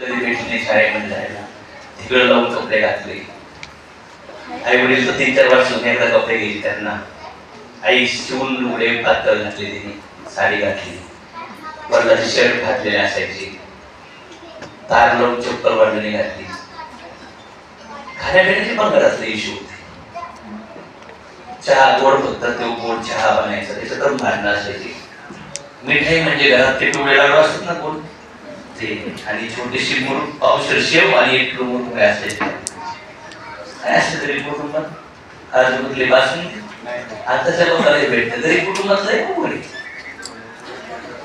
कधी भेटली शाळेमध्ये जायला, तिकडे लावून कपडे घातले. आई वडील तर 3-4 वर्षातून एकदा कपडे घ्यायचे त्यांना. आई शिवून लुगडे पातळ घातले, तिने साडी घातली, वडिलांचे शर्ट घातलेले असायचे, तार लावून चप्पल वडिलांनी घातली. खाण्यापिण्याची पण घरातले इश्यू होते. चहा गोड, फक्त तो गोड चहा बनायचा, त्याचं तर भांडणं असायची. मिठाई म्हणजे घरात ते पिवळे लाडू असतात ना गोड ते, आणि छोटीशी पावशेर शेव आणि 1 किलो मुरमुरे असायचे. काय असतं तरी कुटुंबात आज कुठली बासुंदी आताच्या लोकांना भेटते तरी कुटुंबातलं खूप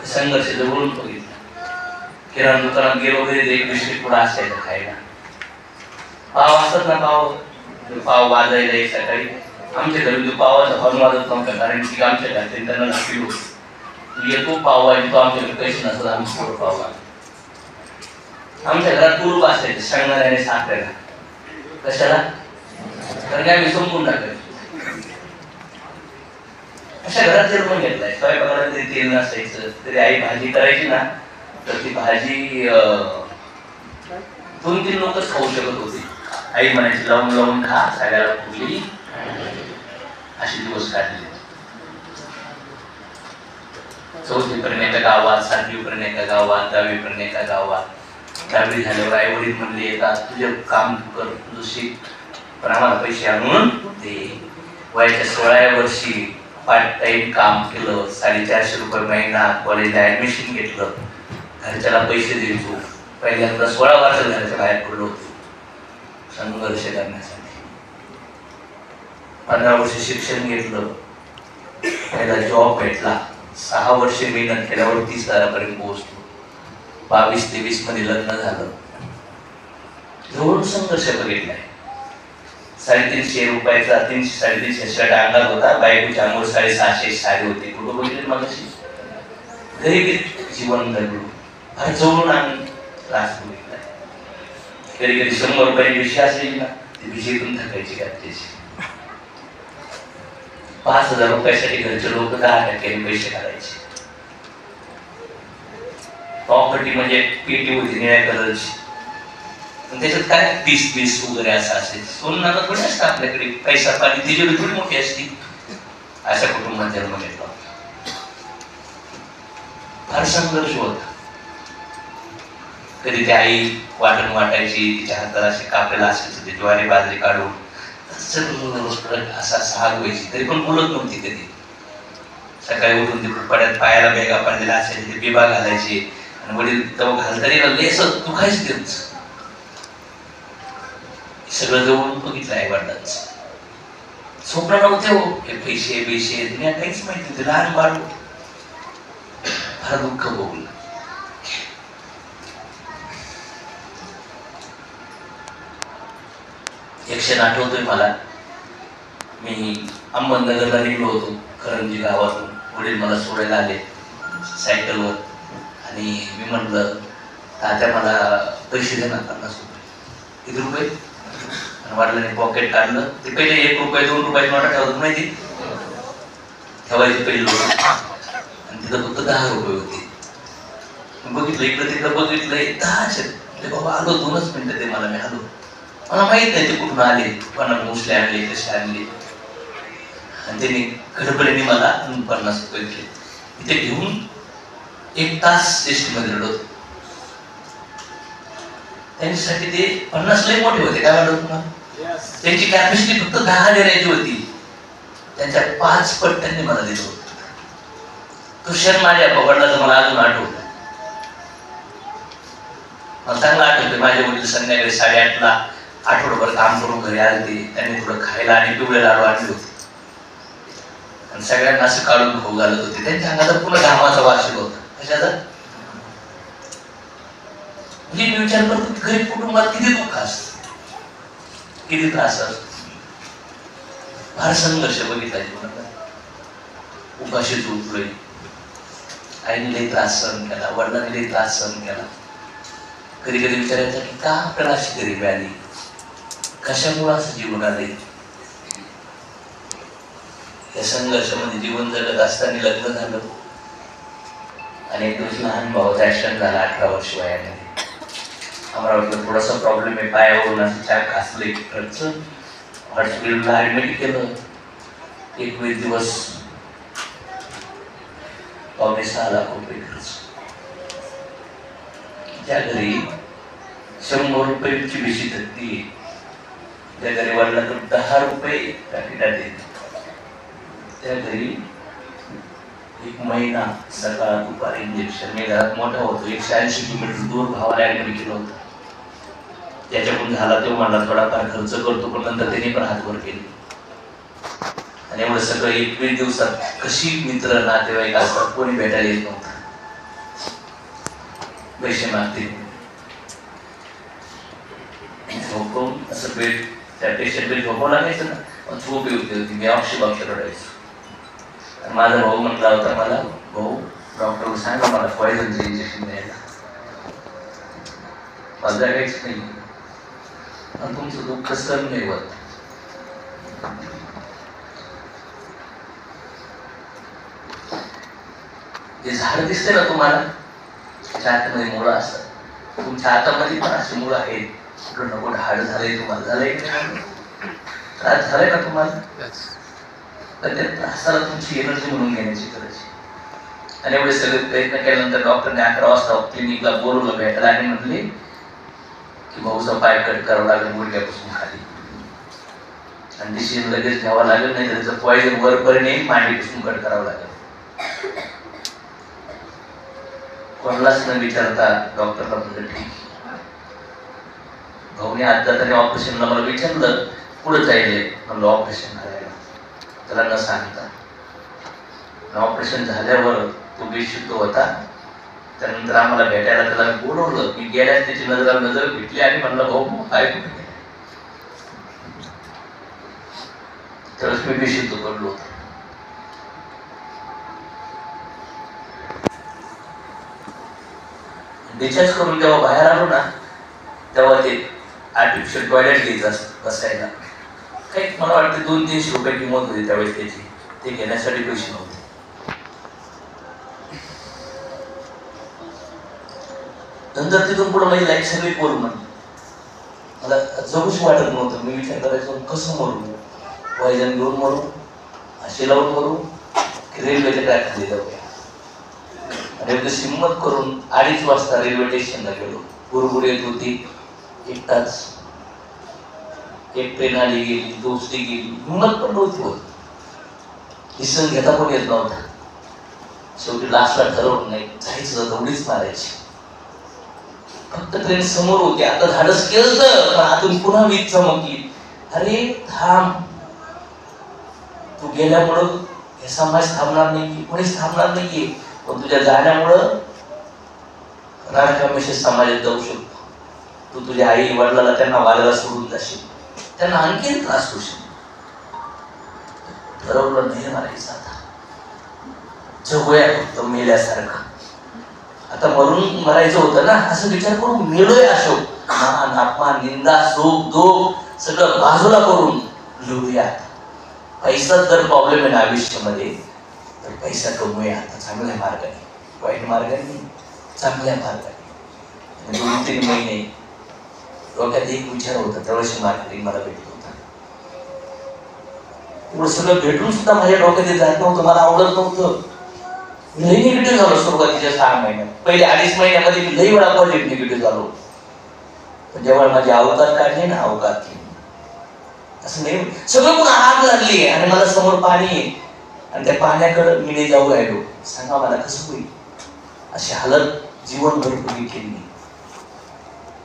संघर्ष जवळून बघितलं. किराणा दुकानात गेलो तरी 1 बिस्किट पुढे असायचं खायला. पाव असतात ना, पाव वाजायला एक सकाळी आमच्या घरी तो पावाचा हॉर्न वाजत नव्हता, कारण की आमच्या घरात त्यांना किलो येतो पाव आहे, तो आमच्याकडे पैसे नसतात, आम्ही थोडं पाव आहे. आमच्या घरात कुरूप असायचं शेंगदाण्याने साखरेला. कशाला? कारण की आम्ही संपून टाकायचो. अशा घरात जन्म घेतलाय. स्वयंपाकाला तरी तेल नसायचं, तरी आई भाजी करायची ना, तर ती भाजी 2-3 लोकच खाऊ शकत होती. आई म्हणायची लावून लावून खा, सगळ्याला फुगली. असे दिवस काढले. 4थी पर्यंत एका गावात, 7वी पर्यंत एका गावात, 10वी पर्यंत एका गावात. 10वी झाल्यावर आई वडील म्हणले येतात, तुझे काम कर, तुझं शिक, पण आम्हाला पैसे आणून ते. वयाच्या 16व्या वर्षी पार्ट टाइम काम केलं, 450 रुपये महिना, कॉलेजला ऍडमिशन घेतलं, घरच्याला पैसे द्यायचो. पहिल्यांदा 16 वर्ष घराच्या बाहेर पडलो होतो संघर्ष करण्यासाठी. 15 वर्ष शिक्षण घेतलं, पहिला जॉब भेटला, 6 वर्ष मेहनत केल्यावर 30,000 पोहोचलो. 22-23 मध्ये लग्न झालं. जवळून संघर्ष बघितलाय. 350 रुपयाचा 300-350 शर्ट अंगात होता, बायकोच्या अंगावर 650 साडी होती. कुठं बघितले मगाशी? गरीब जीवन जगलो. फार जवळून आम्ही त्रास बघितलाय. कधी कधी 100 रुपयाची भिशी असायची ना, ती भिशीतून थकायची घातल्याची. 5,000 रुपयासाठी घरचे लोक 10% पैसे काढायचे. प्रॉपर्टी म्हणजे पेटी होती निळ्या कलरची, त्याच्यात काय 20 वगैरे असं असेल. सोनं आता थोडी असतं आपल्याकडे, पैसा पाणी तिजोरी थोडी मोठी असती. अशा कुटुंबात जन्म घेतला. फार संघर्ष होता. कधी ती आई वाटण वाटायची, तिच्या हाताला असे कापलेला असायचं, ते ज्वारी बाजरी काढून असा हाग व्हायची, तरी पण बोलत नव्हती कधी. सकाळी उठून ते पड्यात पायाला बेगा पडलेला असायचे, ते बिबा घालायचे, आणि वडील तेव्हा घालताना लेसं दुखायचं त्यांचं. सगळं जवळून बघितलं आई वडिलांचं. स्वप्न नव्हते हो हे पैसे बेशे, दुनिया काहीच माहिती नव्हती. लहान बाळ फार दुःख भोगलं. एक क्षण आठवतोय मला. मी अहमदनगरला निघलो होतो करंजी गावातून. वडील मला सोडायला आले सायकलवर, आणि मी म्हटलं तात्या मला पैसे दे ना 50 रुपये. किती रुपये? आणि वडिलांनी पॉकेट काढलं. ते पहिले 1 रुपये 2 रुपयाची नोटा ठेवतात माहिती, ठेवायची पहिली लोक, आणि तिथं फक्त 10 रुपये होते. बघितलं इकडं तिकडं, बघितलं 10. बाबा आलो, 2च मिनिटं ते मला. मी आलो, मला माहित नाही ते कुठून आले, कोणाला मुसले आणले, कसे आणले. आणि त्यांनी गडबडीने मला 50 रुपये दिले. इथे घेऊन 1 तास एसटी मध्ये रडत. त्यांच्यासाठी ते 50 लय मोठे होते. काय वाटत तुम्हाला? त्यांची कॅपॅसिटी फक्त 10 देण्याची होती, त्यांच्या 5 पट त्यांनी मला दिलं होतं. तो क्षण माझ्या वडिलांचा मला अजून आठवतो. मला चांगलं आठवतंय. माझे वडील संध्याकाळी 8:30ला आठवडाभर काम करून घरी आले. त्यांनी थोडं खायला आणि पिवळे लाडू आणले होते, आणि सगळ्यांना असं काढून खाऊ घालत होते. त्यांच्या अंगाचा पूर्ण घामाचा वास येत होता. कशाचा? म्हणजे मी विचार करतो, गरीब कुटुंबात किती दुःख असत, किती त्रास असतो. फार संघर्ष बघितला जीवनात. उपाशी झोपलोय, आईने लई त्रास सहन केला, वडिलांनी लई त्रास सहन केला. कधी कधी विचारायचं की का आपल्याला अशी गरीबी आली, कशामुळे असं जीवन आले. या संघर्षामध्ये जीवन जगत असताना लग्न झालं, आणि एक दिवस लहान भावाचा ऍक्सिडेंट झाला 18 वर्ष वयामध्ये. अमरावतीला थोडासा प्रॉब्लेम आहे, पायावरून असं चाक घासले ट्रकचं, हॉस्पिटलला ऍडमिट केलं. 21 दिवस 6.25 लाख रुपये खर्च. त्या घरी 100 रुपयाची बेशी थकली. त्या घरी वडिलांना 10 रुपये पॅकेटात येते. त्या घरी 1 महिना सकाळ दुपार इंजेक्शन. मी घरात मोठा होतो, 180 किलोमीटर दूर भावाला ऍडमिट केलं होतं. त्याच्याकडून झाला तो मला थोडाफार खर्च करतो, पण नंतर त्यांनी पण हातवर केले. आणि एवढं सगळं 21 दिवसात कशी मित्र नातेवाईक असतात, कोणी भेटायला येत नव्हतं. पैसे मागते झोपून असं बेड, त्या पेशंट बेड झोपावं लागायचं ना, मग झोप येते होती. मी औषध रडायचो. माझा भाऊ म्हटला होता मला, भाऊ डॉक्टर सांगा मला पॉइझनचं इंजेक्शन द्यायला. मला जगायचं नाही आणि तुमचं दुःख सहन नाही होत. जे झाड दिसते ना तुम्हाला, त्याच्या हातामध्ये मुळं असतात. तुमच्या हातामध्ये पण अशी मुळं आहेत. कुठं नको हाड झालंय तुम्हाला, झालंय त्रास झालाय ना तुम्हाला, तर त्या त्रासाला तुमची एनर्जी म्हणून घेण्याची गरज आहे. आणि एवढे सगळे प्रयत्न केल्यानंतर डॉक्टरने 11 वाजता क्लिनिकला बोलवलं भेटायला आणि म्हणले की भाऊचा पाय कट करावा लागेल गुडघ्यापासून खाली, आणि डिसिजन लगेच घ्यावा लागेल, नाही तर त्याचं पॉइझन वरपर्यंत येईल, मांडीपासून कट करावं लागेल. कोणालाच न विचारता डॉक्टरला म्हणलं ठीक. भाऊने आज जाताना ऑपरेशनला मला विचारलं पुढे जाईल, म्हणलं ऑपरेशन करायला, त्याला न सांगता. ऑपरेशन झाल्यावर तो बेशुद्ध होता. त्यानंतर आम्हाला भेटायला त्याला मी बोलवलं. मी गेल्यास त्याची नजर भेटली आणि म्हणलं भाऊ काय कुठे गेला. त्यावेळेस मी बेशुद्ध पडलो होतो. डिस्चार्ज करून जेव्हा बाहेर आलो ना, तेव्हा ते आर्टिफिशियल टॉयलेट घ्यायचं बसायला, काही मला वाटतं 200-300 रुपये किंमत होती त्यावेळेस त्याची. ते घेण्यासाठी पैसे नव्हते. नंतर तिथून पुढे माझी लाईफ सगळी पोर म्हणली. मला जगूच वाटत नव्हतं. मी विचार करायचो कसं मरू, पॉइझन घेऊन मरू, अशी लावून मरू, रेल्वेच्या ट्रॅक खाली जाऊया. आणि हिंमत करून 2:30 वाजता रेल्वे स्टेशनला गेलो. गुरगुर येत होती, 1 तास. एक ट्रेन आली गेली, दुसरी गेली, हिंमत पण नव्हती होत. डिसिजन घेता पण येत नव्हता. शेवटी लास्टला ठरवलं नाही जायचं, दौडीच मारायची. फक्त ट्रेन समोर होती. आता धाडस केलं पण आतून पुन्हा वीज चमकली. अरे थांब, तू गेल्यामुळं हे समाज थांबणार नाही, कोणीच थांबणार नाहीये, पण तुझ्या जाण्यामुळं राजकामेश समाजात जाऊ शकतो. तू तुझ्या आई वडिलाला त्यांना वाल्याला सोडून जाशील, त्यांना आणखीन त्रास होशील. ठरवलं नाही मारायचं. आता जगूया फक्त मेल्यासारखं. आता मरून मरायचं होतं ना, असं विचार करून मेलोय अशोक. मान अपमान निंदा सुख दुःख सगळं बाजूला करून लिहूया. पैसा जर प्रॉब्लेम आहे ना आयुष्यामध्ये, तर पैसा कमवूया आता चांगल्या मार्गाने, वाईट मार्गाने नाही, चांगल्या मार्गाने. 2-3 महिने डोक्यात एक विचार होता, त्यावेळेस मार्केटिंग मला भेटत होता. एवढं सगळं भेटून सुद्धा माझ्या डोक्यात जात नव्हतं, मला आवडत नव्हतं. लई निगेटिव्ह झालो सुरुवातीच्या 6 महिन्यात. पहिले 2.5 महिन्यामध्ये मी लई वेळा पॉझिटिव्ह निगेटिव्ह झालो. पण जेव्हा माझे अवकात काढले ना, अवकात असं नाही, सगळं पुन्हा आग लागली आणि मला समोर पाणी आहे आणि त्या पाण्याकडे मी नाही जाऊ राहिलो. सांगा मला कसं होईल. अशी हालत जीवनभर पूर्वी केली.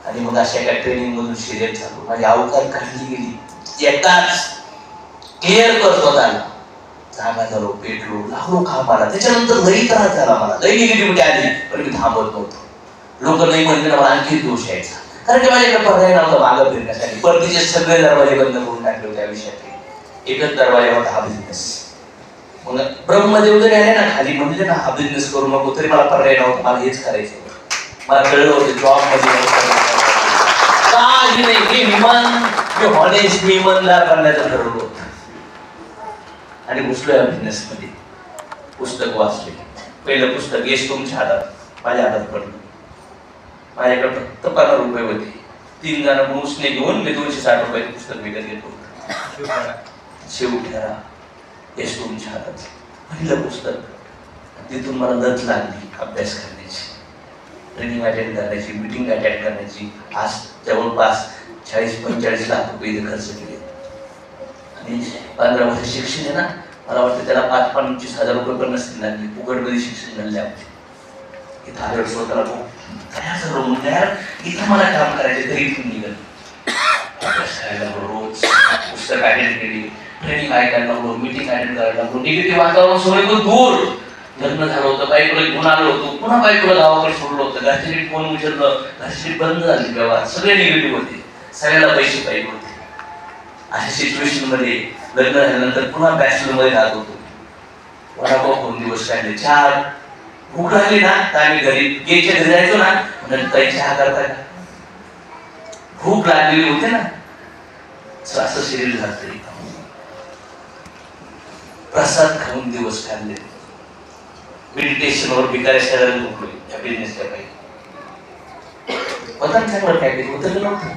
आणि मग अशा एका ट्रेनिंग मधून सिरियस झालो. माझी अवकात काढली गेली. एकदाच क्लिअर करतो आला, जागा झालो, पेटलो, लागलो कामाला. त्याच्यानंतर लई त्रास झाला, मला लई निगेटिव्हिटी आली, पण मी थांबत नव्हतो. लोक नाही म्हणले मला आणखी दोष यायचा, कारण की माझ्याकडे पर्याय नव्हता मागं फिरण्यासाठी. परतीचे सगळे दरवाजे बंद करून टाकले होते आयुष्यात. एकच दरवाजा होता, हा बिझनेस. मग ब्रह्मदेव जरी आले ना खाली, म्हणजे ना हा बिझनेस करू नको, तरी मला पर्याय नव्हता. मला हेच करायचं. मला कळलं होतं जॉब मध्ये काही नाही, मी विमान, मी हॉनेस्ट, मी इमानदार करण्याचं ठरवलं होतं. आणि घुसलोय बिझनेस मध्ये. पुस्तक वाचले. पहिलं पुस्तक यश तुमच्या हातात, माझ्या हातात पडलं. माझ्याकडे फक्त 15 रुपये होते. 3 जण म्हणून उसने घेऊन मी 260 रुपयाचे पुस्तक विकत घेतो. शेवट्याला यशवंतच्या हातात पहिलं पुस्तक. तिथून मला लत लागली अभ्यास करण्याची, ट्रेनिंग अटेंड करण्याची, मीटिंग अटेंड करण्याची. आज जवळपास 40-45 लाख रुपये इथे खर्च केले आणि 15 वर्ष शिक्षण आहे ना. मला वाटतं त्याला 5-25 हजार रुपये पण नसतील लागले. फुकटमध्ये शिक्षण झाले आमचे. इथं आल्यावर स्वतःला तयार झालो म्हणजे यार इथं मला काम करायचे तरी इथून निघाल. अभ्यास करायला लागलो, रोज पुस्तक अटेंड केली, ट्रेनिंग ऐकायला लागलो, मीटिंग अटेंड करायला लागलो. निगेटिव्ह वातावरण सोडून दूर. लग्न झालं होतं, बायकोला घेऊन आलो होतो, पुन्हा बायकोला गावाकडे सोडलं होतं. घरच्यांनी फोन उचललं, घरची बंद झाली व्यवहार, सगळे निगेटिव्ह होते, सगळ्याला पैसे पाहिजे होते. अशा सिच्युएशन मध्ये लग्न झाल्यानंतर पुन्हा बॅचलर मध्ये राहत होतो. वडापाव 2 दिवस काढले, चहा भूक लागली ना तर आम्ही घरी गेच्या घरी जायचो ना, म्हणून ताई चहा करता का. भूक लागलेली होते ना, असं शरीर झालं. प्रसाद खाऊन दिवस काढले. मेडिटेशनवर भिकाऱ्या शहरात झोपलोय त्या बिझनेसच्या काही होता चांगलं पॅकेज होतं की नव्हतं.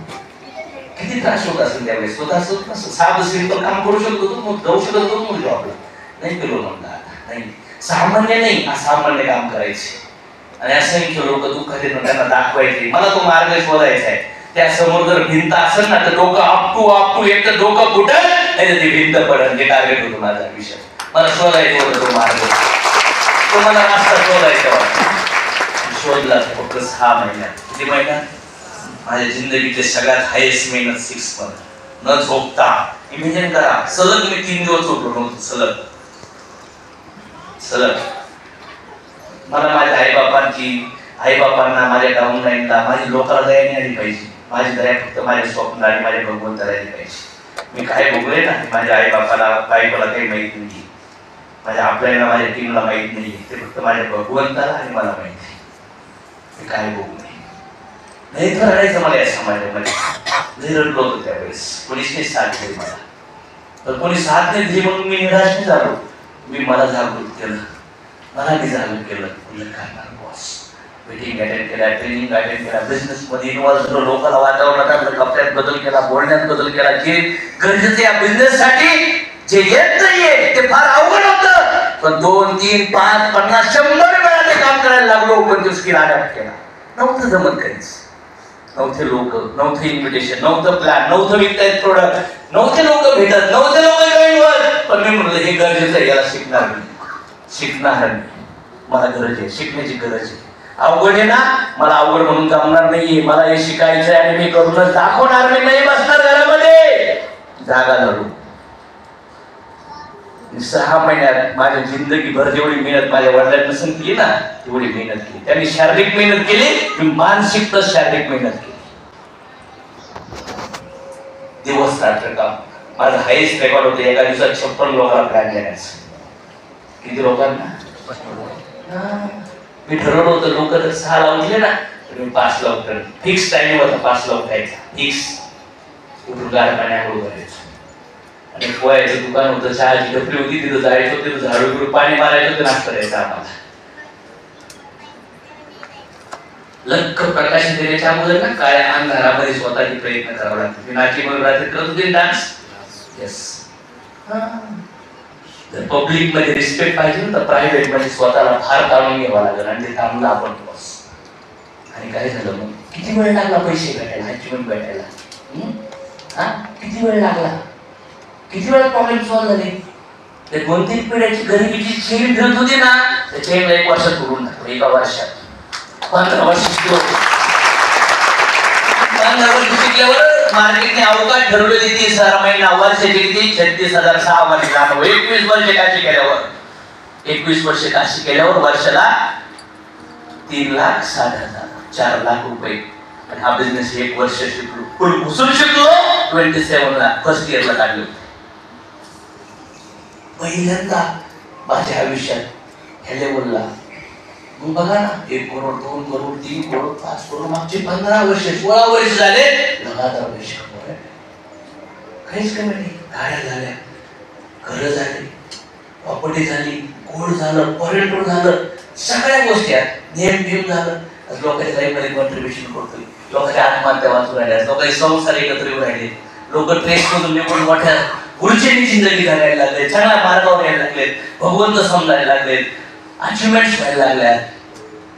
किती त्रास होत असेल त्यावेळेस. स्वतः असं साधं सिंपल काम करू शकतो, मग जाऊ शकत होतो मग जॉबला. नाही केलो म्हणला, नाही सामान्य नाही असामान्य काम करायचे. आणि असंख्य लोक दुःखात येतात, त्यांना दाखवायचे. मला तो मार्ग शोधायचा आहे. त्या समोर जर भिंत असेल ना तर डोकं आपटू एक तर डोकं फुटल, नाही तर ती भिंत पडल. हे टार्गेट होतं माझा विषय. मला शोधायचं होतं तो मार्ग, तो मला रस्ता शोधायचा होता. शोधला फक्त 6 महिन्यात. किती महिन्यात? माझ्या जिंदगीचे सगळ्यात हायेस्ट मेहनत 6 मंथ न झोपता. इमेजिन करा, सलग मी 3 दिवस झोपलो नव्हतो. सलग मला माझ्या आईबापांना माझ्या डाऊनलाईनला माझी लोकांना दया नाही आली पाहिजे. माझी दया फक्त माझ्या स्वप्न आणि माझ्या भगवंताला आली पाहिजे. मी काय भोगले ना माझ्या आईबापाला बायकोला काही माहित नाही, माझ्या आपल्याला माझ्या टीमला माहित नाही. ते फक्त माझ्या भगवंताला आणि मला माहिती मी काय भोगले. नाही तर रडायचं मला या समाजामध्ये. नाही रडलो होतो त्यावेळेस. कोणीच नाही साथ दिली मला. तर कोणी साथ नाही दिली म्हणून मी निराश नाही झालो. मी मला जागृत केलं, मला मी जागृत केलं. काय बॉस मीटिंग अटेंड केला, ट्रेनिंग अटेंड केला, बिझनेस मध्ये इन्व्हॉल्व झालो, लोकांना वातावरणात कपड्यात बदल केला, बोलण्यात बदल केला. जे गरजेचं या बिझनेस साठी जे येत नाहीये ते फार अवघड होतं. पण 2, 3, 5, 50, 100 वेळा ते काम करायला लागलो. पण तो स्किल अडॅप्ट केला. नव्हतं जमत काहीच. नव्हते लोक, नव्हतं इन्व्हिटेशन, नव्हतं प्लॅन, नव्हतं विकतायत प्रोडक्ट, नव्हते लोक भेटत, नव्हते लोक जॉईन होत. पण मी म्हणलं हे गरजेचं आहे, याला शिकणार मी. मला गरज आहे, शिकण्याची गरज आहे. अवघड आहे ना, मला अवघड म्हणून जमणार नाहीये. मला हे शिकायचंय आणि मी करूनच दाखवणार. मी नाही बसणार घरामध्ये. जागा झालो. 6 महिन्यात माझ्या जिंदगीभर जेवढी मेहनत माझ्या वडिलांनी नसून केली ना तेवढी मेहनत केली. त्यांनी शारीरिक मेहनत केली, मी मानसिक तर शारीरिक मेहनत केली. दिवस रात्र काम. माझं हायेस्ट रेकॉर्ड होतं एका दिवसात 56 लोकांना प्लॅन देण्याचं. किती लोकांना? मी ठरवलं होतं लोक जर 6 ला उठले ना तर मी 5 ला उठतो. फिक्स टाइम होता 5 ला उठायचा. फिक्स उठून गार पाण्यावर करायचं. आणि पोह्याचं दुकान होतं, चहाची टपरी होती, तिथं जायचं, तिथं झाडू बिडू पाणी मारायचं, ते नाश्ता करायचा आम्हाला. लक्क प्रकाश देण्याच्या अगोदर ना काळ्या अंधारामध्ये स्वतःची प्रयत्न करावा लागतो. मी नाची म्हणून रात्री करत होते डान्स. येस. जर पब्लिक मध्ये रिस्पेक्ट पाहिजे तर प्रायव्हेट मध्ये स्वतःला फार काढून घ्यावं लागेल. आणि ते थांबलं आपण बस. आणि काय झालं मग? किती वेळ लागला पैसे भेटायला, अचिव्हमेंट भेटायला? किती वेळ लागला? किती वेळा प्रॉब्लेम सॉल्व्ह झाले? ते 2-3 पिढ्याची गरिबीची चेन फिरत होती ना, त्या चेनला 1 वर्षात तोडून टाकलं. 1 वर्षात 15 वर्ष शिकलो. 15 वर्ष शिकल्यावर मार्केटने अवकाश ठरवलेली ती 6 महिना वर्षाची किती 36,006 वर्ष लागलो. 21 वर्ष काशी केल्यावर 21 वर्ष काशी केल्यावर वर्षाला 3,60,000 4 लाख रुपये. आणि हा बिझनेस 1 वर्ष शिकलो, फुल घुसून शिकलो. 27 ला फर्स्ट इयरला काढलो. पहिल्यांदा माझ्या आयुष्यात ह्या लेवलला. मग बघा ना, 1 करोड 2 करोड 3 करोड 5 करोड मागचे 15 वर्ष 16 वर्ष झाले लगातार पैसे कमवले. काहीच कमी नाही. गाड्या झाल्या, घरं झाली, प्रॉपर्टी झाली, गोल्ड झालं, पर्यटन झालं, सगळ्या गोष्टी आहेत. नेम फेम झालं. लोकांच्या लाईफमध्ये कॉन्ट्रीब्युशन करतोय, लोकांच्या आत्महत्या वाचून राहिल्या, लोकांचे संसार एकत्र येऊन राहिले, लोक ट्रेसमधून निघून मोठ्या गुरुचेनी जिंदगी घालायला लागले, चांगल्या मार्गावर यायला लागलेत, भगवंत समजायला लागलेत, अचिव्हमेंट्स व्हायला लागल्या.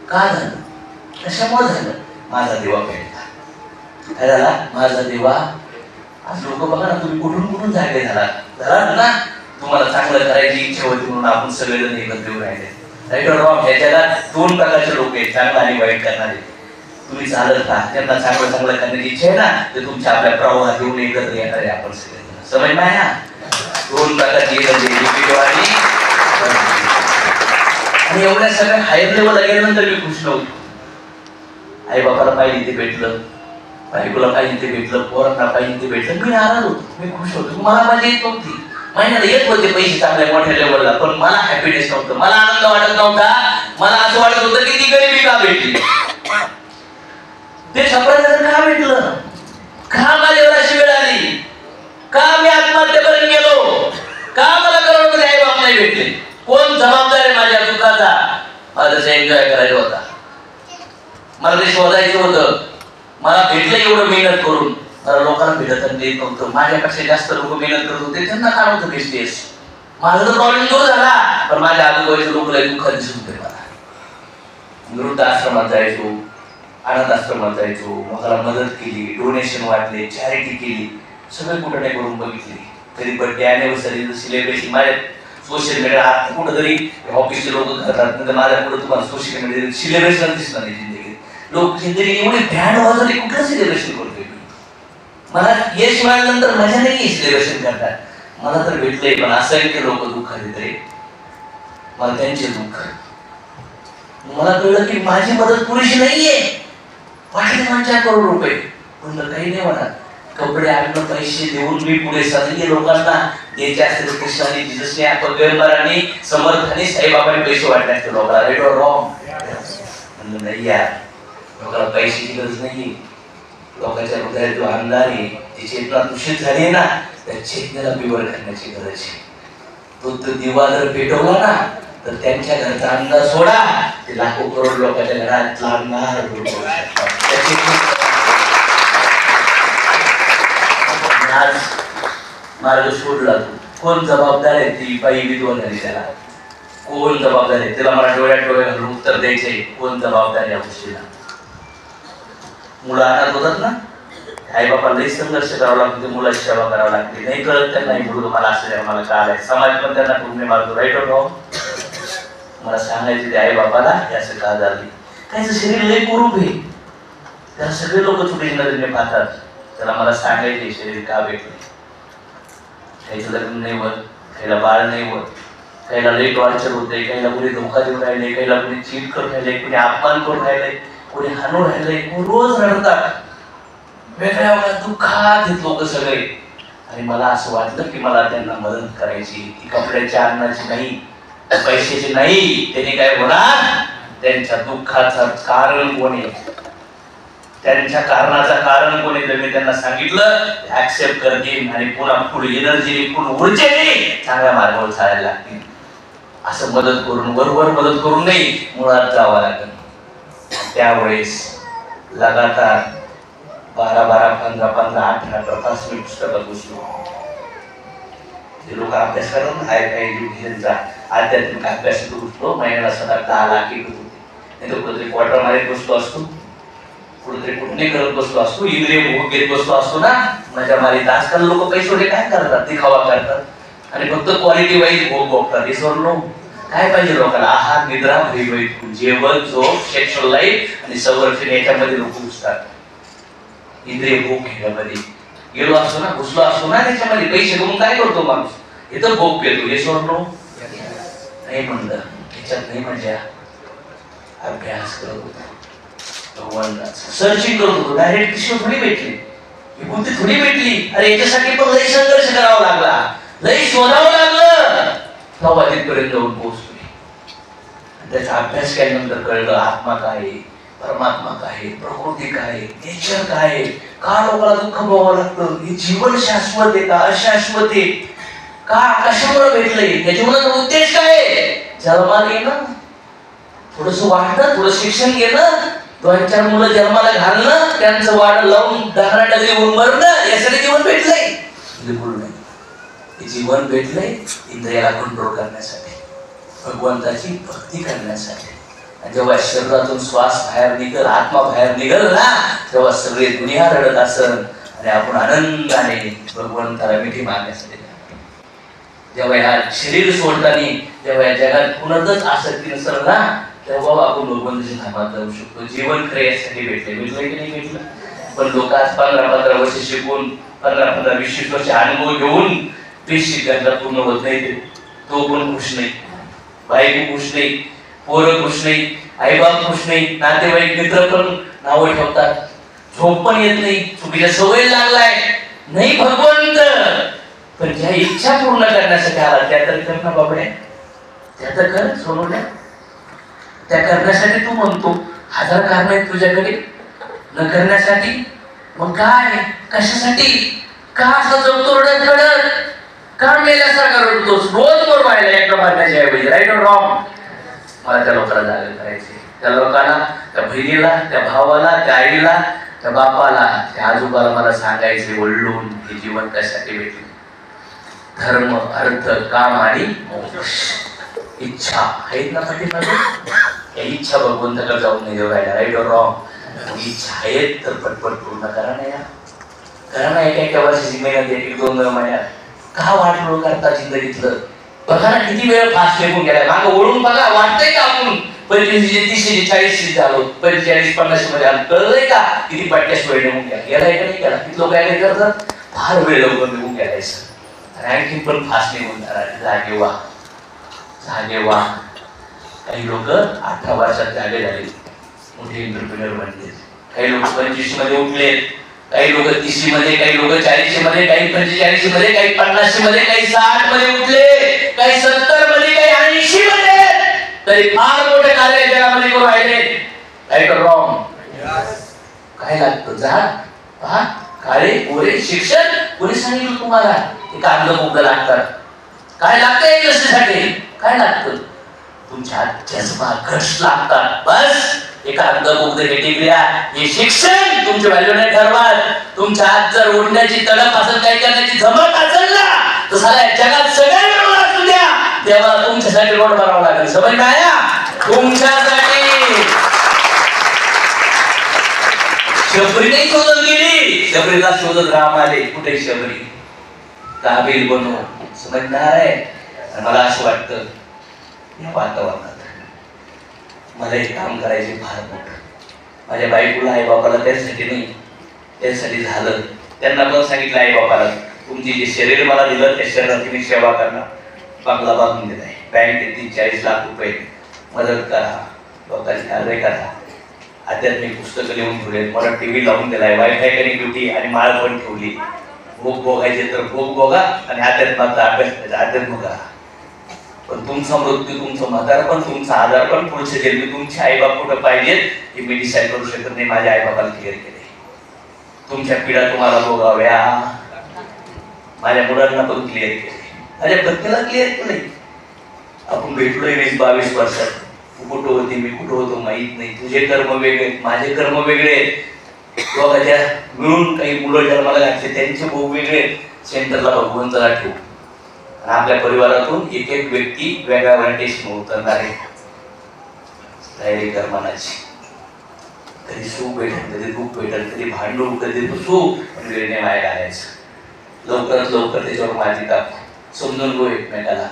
का झालं? कशामुळे झालं? माझा देवा पेटला. काय झाला? माझा देवा. आज लोक बघा ना, तुम्ही कुठून कुठून जागे झाला ना, तुम्हाला चांगलं करायची इच्छा होती म्हणून आपण सगळेजण एकत्र येऊन राहिले. Right or wrong? या जगात दोन प्रकारचे लोक आहेत, चांगला आणि वाईट करणारे. तुम्ही चालत का? त्यांना चांगलं चांगलं करण्याची इच्छा आहे ना, ते तुमच्या आपल्या प्रवाहात येऊन एकत्र येणारे आपण सगळेजण. समज नाही ना? दोन प्रकारची आणि एवढ्या सगळ्या हायर लेवलला गेल्यानंतर मी खुश नव्हतो. आई बापाला पाहिजे ते भेटलं, बायकोला पाहिजे ते भेटलं, पोरांना पाहिजे ते भेटलं, मी नाराज होतो, मी खुश होतो. मला माझी येत नव्हती, महिन्याला येत होते पैसे चांगल्या मोठ्या लेवलला, पण मला हॅपीनेस नव्हतं, मला आनंद वाटत नव्हता. मला असं वाटत होतं की ती गरिबी का भेटली, ते छपराचं का भेटलं, का माझ्यावर अशी वेळ आली, का मी आत्महत्यापर्यंत गेलो, का मला करोडपती आई बाप नाही भेटले, कोण जबाबदार आहे माझ्या दुःखाचा. माझं एन्जॉय करायचं होता, मला ते शोधायचं होतं. मला भेटलं एवढं मेहनत करून, मला लोकांना भेटत देत नव्हतं. माझ्यापेक्षा जास्त लोक मेहनत करत होते, त्यांना काय नव्हतं बिझनेस. माझा तर प्रॉब्लेम दूर झाला, पण माझ्या आजूबाजूचे लोक लई दुःखात दिसत होते. मला वृद्ध आश्रमात जायचो, अनाथ आश्रमात जायचो, मला मदत केली, डोनेशन वाटले, चॅरिटी केली, सगळे कुठं नाही करून बघितले. कधी बर्थडे अॅनिव्हर्सरी सेलिब्रेशन माझ्या सोशल मीडिया कुठंतरी ऑफिसचे लोक करतात, नंतर माझ्या पुढे तुम्हाला सोशल मीडिया सेलिब्रेशन दिसणार नाही. जिंदगी लोक जिंदगी एवढी भॅड वाजवली, कुठलं सेलिब्रेशन करतोय मी. मला यश मिळाल्यानंतर मजा नाही सेलिब्रेशन करतात. मला तर भेटलंय, पण असंख्य लोक दुःखात येत रे, मला त्यांचे दुःख. मला कळलं की माझी मदत पुरेशी नाहीये. वाटले 5 करोड रुपये, पण काही नाही म्हणा, कपडे आणून पैसे देऊन मी पुढे चालले. लोकांना द्यायचे असते कृष्णाने, जिजसने, पैगंबरांनी, समर्थाने, साईबाबांनी पैसे वाटले असते लोकांना. Right or wrong? म्हणलं नाही यार, लोकांना पैशाची गरज नाहीये. लोकांच्या हृदयात जो अंधार आहे, जी चेतना दूषित झाली आहे ना, त्या चेतनेला बिवर करण्याची गरज आहे. तो दिवा जर पेटवला ना, तर त्यांच्या घरचा अंधार सोडा, ते लाखो करोड लोकांच्या घरात लागणार आज मार्ग शोधला. तू कोण जबाबदार आहे? ती बाई विधवा झाली, त्याला कोण जबाबदार आहे? त्याला मला डोळ्यात डोळे घालून उत्तर द्यायचे, कोण जबाबदार या गोष्टीला? मुलं अनाथ होतात ना, आई बापाला लई संघर्ष करावा लागतो, मुलाची सेवा करावी लागते. नाही कळत त्यांना, मुलं मला असं द्या, मला काय आहे, समाज पण त्यांना पूर्ण मारतो. Right or wrong? मला सांगायचे ते आई बापाला असं का झाली. त्याचं शरीर लई कुरूप आहे, त्याला सगळे लोक चुकीच्या नजरेने पाहतात. त्याला मला सांगायचे शरीर का भेटले. काहीचं लग्न नाही होत, काहीला बाळ नाही होत, काहीला लई टॉर्चर होते, काहीला कोणी धोका देऊन राहिले, काहीला कोणी चीट करून राहिले, कोणी अपमान करून राहिले, कोणी हाणून राहिले, कोणी रोज रडतात. वेगळ्या दुःखात लोक सगळे. आणि मला असं वाटलं की मला त्यांना मदत करायची, ती कपड्याच्या, अन्नाची नाही, पैशाची नाही. त्यांनी काय होणार? त्यांच्या दुःखाचं कारण कोण आहे, त्यांच्या कारणाचं कारण कोण आहे, मी त्यांना सांगितलं, ऍक्सेप्ट करतील आणि पुन्हा पुढे एनर्जी, पुन्हा ऊर्जेने चांगल्या मार्गावर चालायला लागतील. असं मदत करून वरवर मदत करून नाही, मुळात जावं लागेल. त्यावेळेस लगातार 12-12, 15-15, 18 तास मी पुस्तकात बसलो. ते लोक अभ्यास करतात ना, एज्युकेशनचा आध्यात्मिक अभ्यास बसतो, महिन्याला 7-10 लाख येत होते. नाही तर कुठेतरी क्वार्टर मारीत बसलो असतो, कुठेतरी कुठे करत बसलो असतो, इंद्रिय भोग घेत बसलो असतो ना, मजा मारीत. आजकाल लोक पैसे काय करतात, दिखावा करतात आणि फक्त क्वालिटी वाईज भोग भोगतात. हे सोडलो काय पाहिजे लोकांना? आहार, निद्रा, जेवण, झोप, सेक्शुअल लाईफ आणि संरक्षण, याच्यामध्ये लोक घुसतात. इंद्रिय भोग घेण्यामध्ये गेलो असतो ना, घुसलो असतो ना त्याच्यामध्ये. पैसे घेऊन काय करतो माणूस? इथं भोग पेतो. हे सोडलो नाही म्हणलं, त्याच्यात नाही मजा. अभ्यास करत होतो, भगवान सर्चिंग करत होतो. डायरेक्ट कृष्ण थोडी भेटली, विभूती थोडी भेटली. अरे याच्यासाठी पण लई संघर्ष करावा लागला, लई शोधावं लागलं, तेव्हा तिथपर्यंत जाऊन पोहोचतोय. त्याचा अभ्यास केल्यानंतर कळलं आत्मा काय आहे, परमात्मा काय आहे, प्रकृती काय आहे, नेचर काय आहे, का लोकांना दुःख भोगावं लागतं, हे जीवन शाश्वत आहे का अशाश्वत आहे, का कशामुळे भेटलंय, त्याच्या मुलाचा उद्देश काय आहे? जन्माला येणं, थोडस वाटणं, थोडं शिक्षण घेणं, 2-4 मुलं जन्माला घालणं, त्यांचं वाढ लावून डगरी होऊन मरणं, यासाठी जीवन भेटलंय. बिलकुल नाही. हे जीवन भेटलंय इंद्रियाला कंट्रोल करण्यासाठी, भगवंताची भक्ती करण्यासाठी. आणि जेव्हा शरीरातून श्वास बाहेर निघल, आत्मा बाहेर निघल ना, तेव्हा सगळे दुनिया रडत असल आणि आपण आनंदाने भगवंताला मिठी मारण्यासाठी. जेव्हा ह्या शरीर सोडताना, जेव्हा या जगात कुणातच आसक्ती नसेल ना, तेव्हा आपण भगवंताच्या धामात जाऊ शकतो. जीवन खरे यासाठी भेटले. भेटलं की नाही भेटलं? पण लोक आज 15-15 वर्ष शिकून, 15-20 वर्ष अनुभव घेऊन तीच शिकायला पूर्ण होत नाही. तो पण खुश नाही, बायको खुश नाही, पोरं खुश नाही, आईबाप खुश नाही, नातेवाईक मित्र पण नावं ठेवतात, झोप पण येत नाही, चुकीच्या सवय लागलाय. नाही भगवंत, पण ज्या इच्छा पूर्ण करण्यासाठी आला त्या तर कर ना बाबड्या, त्या तर कर सोनवल्या. त्या करण्यासाठी तू म्हणतो 1000 कारण आहेत तुझ्याकडे न करण्यासाठी. मग काय, कशासाठी, का असं जगतो रडत रडत, का मेल्यासारखा रडतोस रोज वर व्हायला एकदा मारण्याच्या ऐवजी? राईट और रॉंग? मला त्या लोकांना जागा करायची, त्या लोकांना, त्या बहिणीला, त्या भावाला, त्या आईला, त्या बापाला, त्या आजोबाला मला सांगायचे वळून हे जीवन कशासाठी भेटले. धर्म, अर्थ, काम आणि मोक्ष. इच्छा आहेत ना पाठीमागे, या इच्छा भगवंताकडे जाऊन नाही देऊ राहिला. राईट और रॉंग? इच्छा आहेत तर पटपट पूर्ण करा नाही, करा नाही. एका वर्षाची मेहनत 1-2 महिन्यात का वाटलो करता जिंदगीतलं? बघा ना किती वेळ फास्ट फेकून गेलाय. मागं वळून बघा, वाटतंय का आपण 25, 30, 40 झालो, 45-50 मध्ये आलो? कळलंय का किती पट्ट्यास वेळ निघून गेला? गेलाय का नाही गेला? किती लोक काय करतात, फार वेळ लवकर निघून गेलाय सर, आणि आणखी पण फास्ट निघून जागे व्हा, जागे व्हा. काही लोक 18 वर्षात जागे झाले, मोठे एंटरप्रेन्योर बनले. काही लोक 25 मध्ये उठले, काही लोक 30 मध्ये, काही लोक 40 मध्ये, काही 45 मध्ये, काही 50 मध्ये, काही 60 मध्ये उठले, काही 70 मध्ये, काही 80 मध्ये. तरी फार मोठे कार्य जगामध्ये करून राहिले. राईट और रॉंग? काय लागतं? जा पहा, काळे गोरे शिक्षण कोणी सांगितलं तुम्हाला? ते कागद मुद्दा लागतात. काय लागतं इंडस्ट्रीसाठी? काय लागतं? तुमच्या जज्बा, घट्स लागतात. बस एक कागद हे डिग्र्या, हे शिक्षण तुमच्या व्हॅल्यूने ठरवाल. तुमच्या हात जर ओढण्याची तडप असेल, काही करण्याची जमत असेल ना, तर साऱ्या जगात सगळ्या मिळून असू द्या, तेव्हा तुमच्यासाठी रोड बनावं लागेल. समज नाही तुमच्यासाठी. शबरी नाही शोधत गेली, शबरीला शोधत राम आले. कुठे शबरी? काबिल बनव. समजणार आहे? मला असं वाटतं या वातावरणात मला एक काम करायचे फार मोठं. माझ्या बायकोला, आई बापाला त्यासाठी नाही, त्यासाठी झालं. त्यांना पण सांगितलं आई बापाला, तुमची जे शरीर मला दिलं त्या शरीराची मी सेवा करणार. बंगला बांधून दिलाय, बँकेत 40 लाख रुपये, मदत करा, लोकांची कार्य करा. आध्यात्मिक पुस्तकं लिहून ठेवले, मला टीव्ही लावून दिलाय, वायफाय कनेक्टिव्हिटी आणि माळ पण ठेवली. भोग भोगायचे तर भोग भोगा आणि अध्यात्माचा अभ्यास करायचा, अध्यात्म करा. पण तुमचा मृत्यू, तुमचं म्हातारपण, तुमचा आजारपण, पुढचे जन्मी तुमचे आईबाप कुठं पाहिजेत हे मी डिसाईड करू शकत नाही. माझ्या आईबापाला क्लिअर केले. तुमच्या पिढ्या तुम्हाला भोगाव्या, माझ्या मुलांना पण क्लिअर केले, माझ्या पत्नीला क्लिअर केले. आपण भेटलोय 20-22 वर्षात. तू कुठं होती, मी कुठं होतो माहित नाही. तुझे कर्म वेगळे, माझे कर्म वेगळे. दोघांच्या मिळून काही मुलं जन्माला घातले, त्यांचे भाऊ वेगळे. सेंटरला भगवंताला ठेवू आणि आपल्या परिवारातून एक एक व्यक्ती वेगळ्या व्हॅलिडेशन उतरणार आहे. तयारी कर मनाची. कधी सुख भेटेल, कधी दुःख भेटेल, कधी भांडू, कधी सुख, पण वेळेने वाया घालायचं. लवकरात लवकर त्याच्यावर माती टाक, समजून गो एकमेकाला.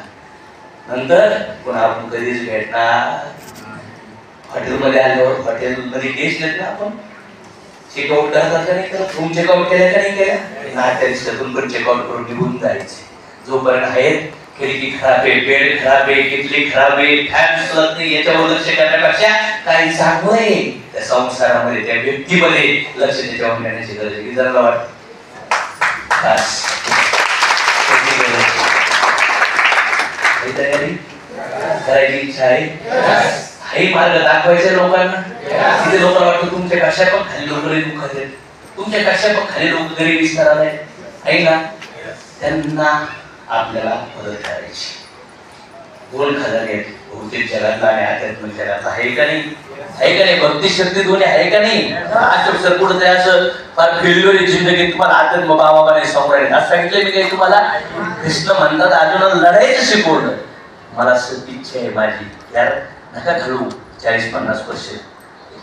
नंतर पुन्हा आपण कधीच भेटणार. हॉटेलमध्ये आल्यावर हॉटेलमध्ये टेस्ट देत ना आपण, चेकआउट करतात का नाही करत? रूम चेकआउट केल्या का नाही केल्या? त्या दिवसातून पण चेकआउट करून निघून जायचे. जोपर्यंत आहेत, खिडकी खराब आहे, बेड खराब आहे, किटली खराब आहे, फॅन चालत नाही, याच्यावर लक्ष करण्यापेक्षा काही चांगलं आहे त्या संसारामध्ये, त्या व्यक्तीमध्ये लक्ष त्याच्यावर देण्याची गरज आहे. जरा वाटत तयारी करायची इच्छा आहे, हाही मार्ग दाखवायचा लोकांना. तिथे लोकांना वाटतं तुमच्या कशा पण खाली लोक दुखत आहेत, तुमच्या कशा पण खाली लोक गरीब विस्तार आलाय आहे ना, त्यांना आपल्याला मदत करायची. 2 खजाने आहेत. भौतिक जगातला आणि आध्यात्मिक जगातला आहे का नाही? आहे का नाही? भक्ती शक्ती दोन्ही आहे का नाही? आज कुठं असं फार फेल्युअर जिंदगी तुम्हाला अध्यात्म बाबाने समोर असं सांगितलं मी काही तुम्हाला. कृष्ण म्हणतात अजून लढायचं शिकवलं. मला असं इच्छा आहे माझी, यार नका घालू 40-50 वर्ष,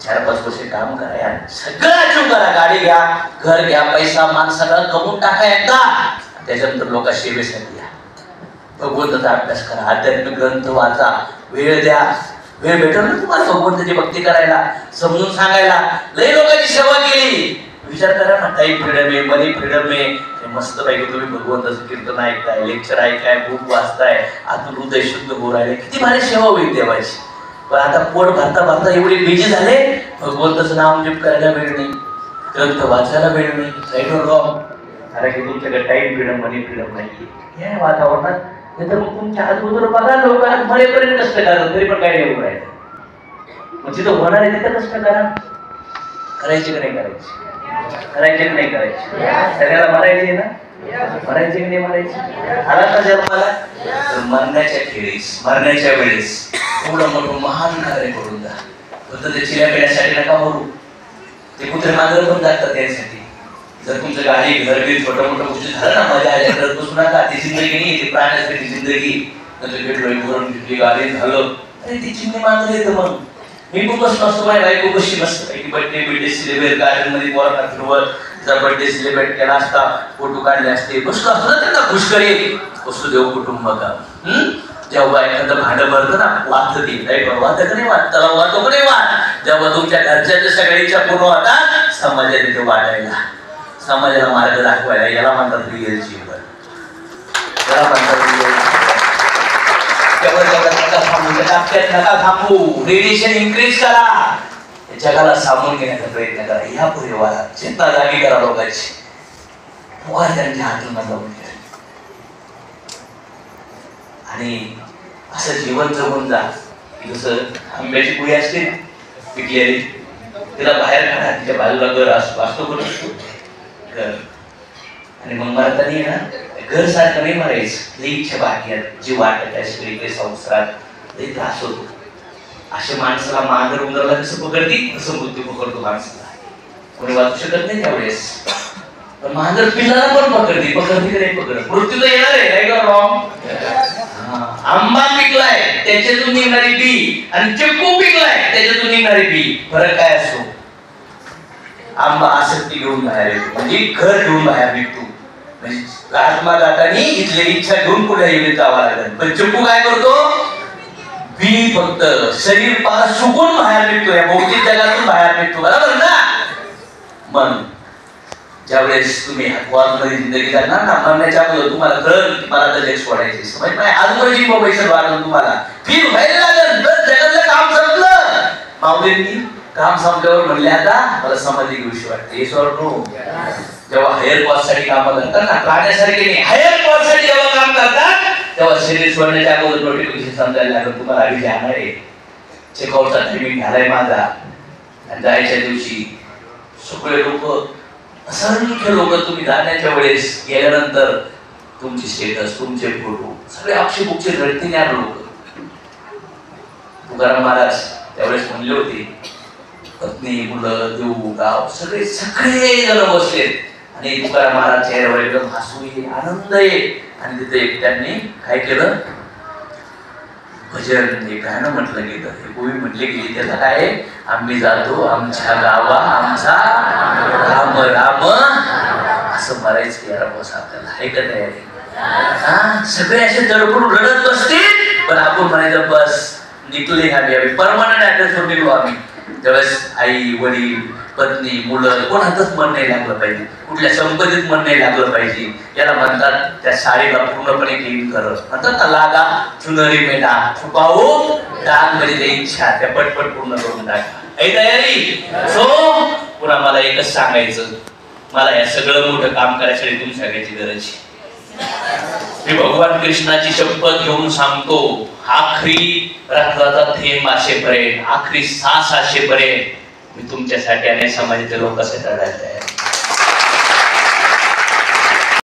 4-5 वर्ष काम करा यार, सगळं अचूक करा, गाडी घ्या, घर घ्या, पैसा मान सगळं कमवून टाका एकदा, त्याच्यानंतर लोक सेवेसाठी या, भगवंताचा अभ्यास करा, आध्यात्मिक ग्रंथ वाचा, वेळ द्या. वेळ भेटल ना तुम्हाला भगवंताची भक्ती करायला, समजून सांगायला. लई लोकांची सेवा केली. विचार करा ना, टाईम फ्रीडम आहे, मनी फ्रीडम आहे, मस्त पैकी तुम्ही भगवंताचं कीर्तन ऐकताय, लेक्चर ऐकाय, बुक वाचताय, आतून हृदय शुद्ध होऊ राहिले, किती भारी सेवा होईल देवाची. पण आता पोट भरता भरता एवढे बिझी झाले, भगवंताचं नाम जप करायला वेळ नाही, ग्रंथ वाचायला वेळ नाही. राईट और रॉंग? कारण की तुमच्याकडे टाईम फ्रीडम, मनी फ्रीडम नाही या वातावरणात. तर मग तुमच्या आजूबाजूला बघा, लोक आज मरेपर्यंत कष्ट करतात, तरी पण काय नाही होऊ राहिलं. मग जिथं होणार आहे तिथं कष्ट करा. करायचे की नाही करायचे? करायचे की नाही करायचे? सगळ्याला मरायचे ना? मरायचे की नाही मरायचे? आला का जन्माला तर मरण्याच्या खेळीस, मरण्याच्या वेळेस एवढं मोठं महान कार्य करून जा. फक्त ते चिऱ्या पिण्यासाठी नका मरू. ते कुत्रे मागं पण जातात त्यासाठी. जर तुमचं गाडी घर बीर छोटं मोठं गोष्टी झालं ना, मजा आल्या करत बसू नका. ती जिंदगी नाही, ती प्राण्यासाठी जिंदगी. नंतर भेटलोय करून घेतली, गाडी झालं, अरे ती चिमणी मागं येतं. मग मी खूप बसलो असतो, माझी बायको कशी मस्त पैकी बर्थडे सेलिब्रेट गार्डन मध्ये पोरांना फिरवत, जर बर्थडे सेलिब्रेट केला असता, फोटो काढले असते, बसलो असतो ना त्यांना खुश करेल. वस्तू देव कुटुंब का जेव्हा एखादं भांडं भरतं ना, वाचतं ती नाही वाचत का नाही, वाच त्याला वाचतो का नाही वाच. जेव्हा तुमच्या घरच्या सगळ्या इच्छा पूर्ण होतात, समाजात तिथे वाटायला, समाजाला मार्ग दाखवायला, याला म्हणतात रिअल जीवन. याला म्हणतात नका थांबू, रेडिएशन इन्क्रीज करा, जगाला सामोरं घेण्याचा प्रयत्न करा. या पुढे वाला चेतना जागी करा लोकांची, त्यांच्या हातून जाऊन घ्या आणि असं जीवन जगून जा. जसं आंब्याची कुळी असते पिकलेली, तिला बाहेर काढा, तिच्या बाजूला घर असतो करू घर, आणि मग मरताना ना घर सारखं नाही मरायचं. लई इच्छा बाकी आहेत, जी वाटत आहे सगळीकडे संसारात लई त्रास होतो. अशा माणसाला मांजर उंदराला कसं पकडती, तसं मृत्यू पकडतो माणसाला. कोणी वाचू शकत नाही त्यावेळेस. पण मांजर पिल्लाला पण पकडते की नाही पकडत. मृत्यू तर येणार आहे, राईट और रॉंग? आंबा पिकलाय त्याच्यातून निघणारी बी आणि चिक्कू पिकलाय त्याच्यातून निघणारी बी, फरक काय असतो? आंबा आसक्ती घेऊन बाहेर येतो, म्हणजे घर घेऊन बाहेर निघतो. म्हणजे आत्मा जातानी इथली इच्छा घेऊन पुढे येऊन जावं लागेल. पण चिक्कू काय करतो? बी फक्त शरीर पार सुकून बाहेर निघतो, या भौतिक जगातून बाहेर निघतो. बरोबर ना? मग ज्यावेळेस तुम्ही मध्ये जिंदगी जाणार ना, मरण्याच्या अगोदर तुम्हाला कळलं मला तर जग सोडायचे, समज नाही. आजूबाजूची मोबाईल वाढवून तुम्हाला फील व्हायला लागेल. जगातलं काम संपलं, माऊलींनी काम संपल्यावर म्हणले आता मला समाधी घेऊशी वाटते. जेव्हा हायर कॉस्ट साठी काम करतात ना, प्राण्यासारखे नाही, हायर कॉस्ट साठी जेव्हा काम करतात तेव्हा शरीर सोडण्याच्या अगोदर नोटिफिकेशन समजायला लागलं तुम्हाला आधी जाणार आहे, चेकआउटचा टायमिंग झालाय माझा. आणि जायच्या दिवशी सगळे लोक, असंख्य लोक तुम्ही जाण्याच्या वेळेस गेल्यानंतर तुमची स्टेटस, तुमचे फोटो सगळे अक्षयबुक्षे रडतील यार लोक. तुकाराम महाराज त्यावेळेस म्हणले होते, पत्नी, मुलं, देऊ, गाव सगळे जण बसलेत आणि तुकाराम महाराज चेहऱ्यावर एकदम हसू आहे, आनंद आहे. आणि तिथे त्यांनी काय केलं, भजन, हे गाणं म्हटलं गेलं, हे गोवी म्हटले गेली. त्याला काय, आम्ही जातो आमच्या गावा आमचा राम राम, असं मरायचं यार बस आपल्याला. ऐकत आहे सगळे असे तडफडून रडत बसतील, पण आपण म्हणायचं बस निघले आम्ही परमनंट ऍड्रेसवर निघलो आम्ही. त्यावेळेस आई वडील पत्नी मुलं कोणातच मन नाही लागलं पाहिजे, कुठल्या संपत्तीत मन नाही लागलं पाहिजे. याला म्हणतात त्या साडीला पूर्णपणे क्लीन कर, म्हणतात ना, लागा चुनरी मेला छुपावू डाग, म्हणजे त्या इच्छा त्या पटपट पूर्ण करून टाका. ऐ तयारी? सो पुन्हा मला एकच सांगायचं, मला या सगळं मोठं काम करायसाठी तुम्ही सगळ्याची गरज आहे. मी भगवान कृष्णाची शपथ घेऊन सांगतो, आखरी रक्ताचा थेंब असेपर्यंत, आखरी श्वास असेपर्यंत मी तुमच्यासाठी आणि समाजाच्या लोकांसाठी लढायला आहे.